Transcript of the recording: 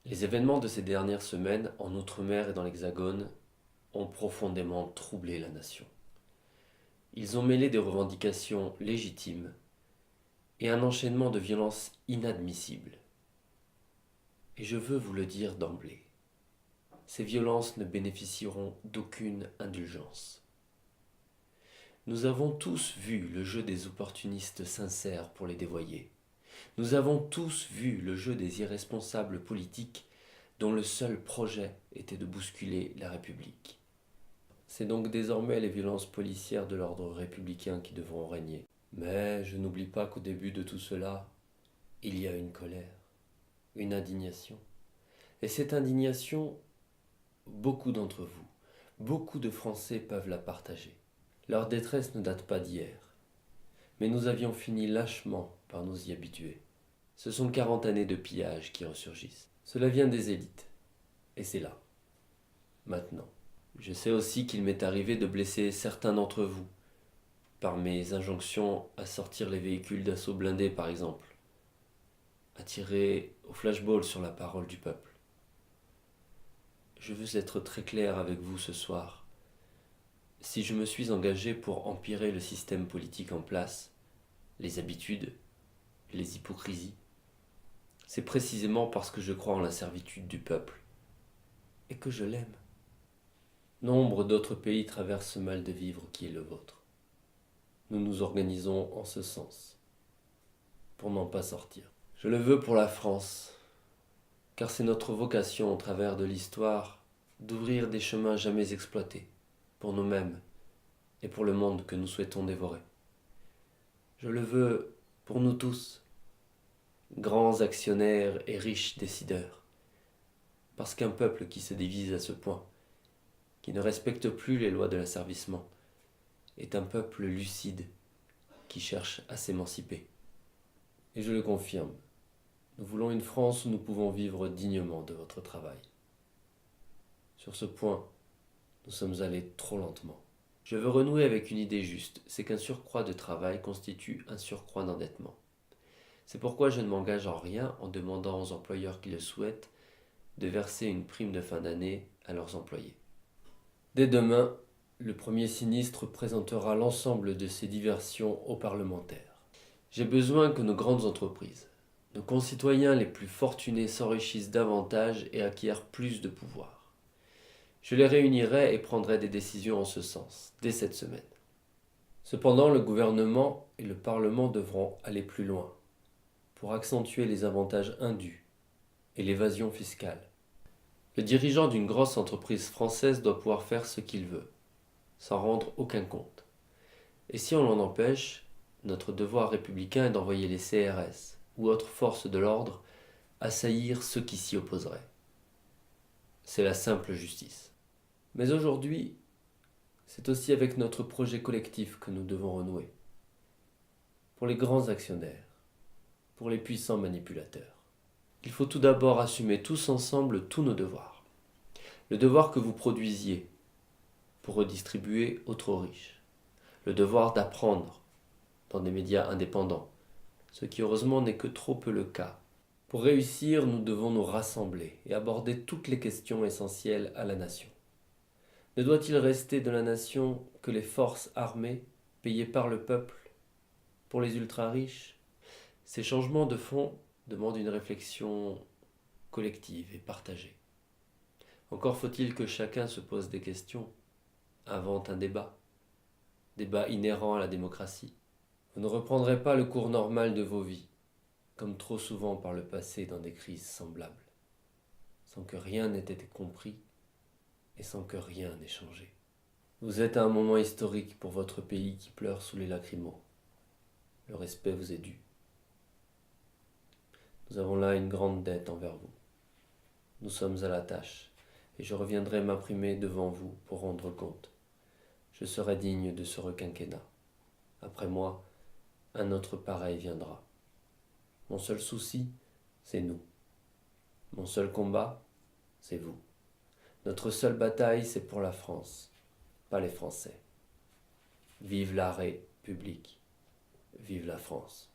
Les événements de ces dernières semaines, en Outre-mer et dans l'Hexagone, ont profondément troublé la nation. Ils ont mêlé des revendications légitimes et un enchaînement de violences inadmissibles. Et je veux vous le dire d'emblée, ces violences ne bénéficieront d'aucune indulgence. Nous avons tous vu le jeu des opportunistes sincères pour les dévoyer. Nous avons tous vu le jeu des irresponsables politiques dont le seul projet était de bousculer la République. C'est donc désormais les violences policières de l'ordre républicain qui devront régner. Mais je n'oublie pas qu'au début de tout cela, il y a une colère, une indignation. Et cette indignation, beaucoup d'entre vous, beaucoup de Français peuvent la partager. Leur détresse ne date pas d'hier, mais nous avions fini lâchement par nous y habituer. Ce sont 40 années de pillage qui ressurgissent. Cela vient des élites, et c'est là, maintenant. Je sais aussi qu'il m'est arrivé de blesser certains d'entre vous, par mes injonctions à sortir les véhicules d'assaut blindés par exemple, à tirer au flashball sur la parole du peuple. Je veux être très clair avec vous ce soir. Si je me suis engagé pour empirer le système politique en place, les habitudes, les hypocrisies, c'est précisément parce que je crois en la servitude du peuple et que je l'aime. Nombre d'autres pays traversent ce mal de vivre qui est le vôtre. Nous nous organisons en ce sens, pour n'en pas sortir. Je le veux pour la France, car c'est notre vocation au travers de l'histoire d'ouvrir des chemins jamais exploités, pour nous-mêmes et pour le monde que nous souhaitons dévorer. Je le veux pour nous tous, grands actionnaires et riches décideurs, parce qu'un peuple qui se divise à ce point, qui ne respecte plus les lois de l'asservissement, est un peuple lucide qui cherche à s'émanciper. Et je le confirme, nous voulons une France où nous pouvons vivre dignement de votre travail. Sur ce point, nous sommes allés trop lentement. Je veux renouer avec une idée juste, c'est qu'un surcroît de travail constitue un surcroît d'endettement. C'est pourquoi je ne m'engage en rien en demandant aux employeurs qui le souhaitent de verser une prime de fin d'année à leurs employés. Dès demain, le premier sinistre présentera l'ensemble de ses diversions aux parlementaires. J'ai besoin que nos grandes entreprises, nos concitoyens les plus fortunés s'enrichissent davantage et acquièrent plus de pouvoir. Je les réunirai et prendrai des décisions en ce sens, dès cette semaine. Cependant, le gouvernement et le Parlement devront aller plus loin pour accentuer les avantages indus et l'évasion fiscale. Le dirigeant d'une grosse entreprise française doit pouvoir faire ce qu'il veut, sans rendre aucun compte. Et si on l'en empêche, notre devoir républicain est d'envoyer les CRS ou autres forces de l'ordre assaillir ceux qui s'y opposeraient. C'est la simple justice. Mais aujourd'hui, c'est aussi avec notre projet collectif que nous devons renouer. Pour les grands actionnaires, pour les puissants manipulateurs. Il faut tout d'abord assumer tous ensemble tous nos devoirs. Le devoir que vous produisiez pour redistribuer aux trop riches. Le devoir d'apprendre dans des médias indépendants, ce qui heureusement n'est que trop peu le cas. Pour réussir, nous devons nous rassembler et aborder toutes les questions essentielles à la nation. Ne doit-il rester de la nation que les forces armées payées par le peuple pour les ultra-riches? Ces changements de fond demandent une réflexion collective et partagée. Encore faut-il que chacun se pose des questions, invente un débat inhérent à la démocratie. Vous ne reprendrez pas le cours normal de vos vies, comme trop souvent par le passé dans des crises semblables, sans que rien n'ait été compris et sans que rien n'ait changé. Vous êtes à un moment historique pour votre pays qui pleure sous les lacrymos. Le respect vous est dû. Nous avons là une grande dette envers vous. Nous sommes à la tâche, et je reviendrai m'imprimer devant vous pour rendre compte. Je serai digne de ce requinquennat. Après moi, un autre pareil viendra. Mon seul souci, c'est nous. Mon seul combat, c'est vous. Notre seule bataille, c'est pour la France, pas les Français. Vive la République, vive la France.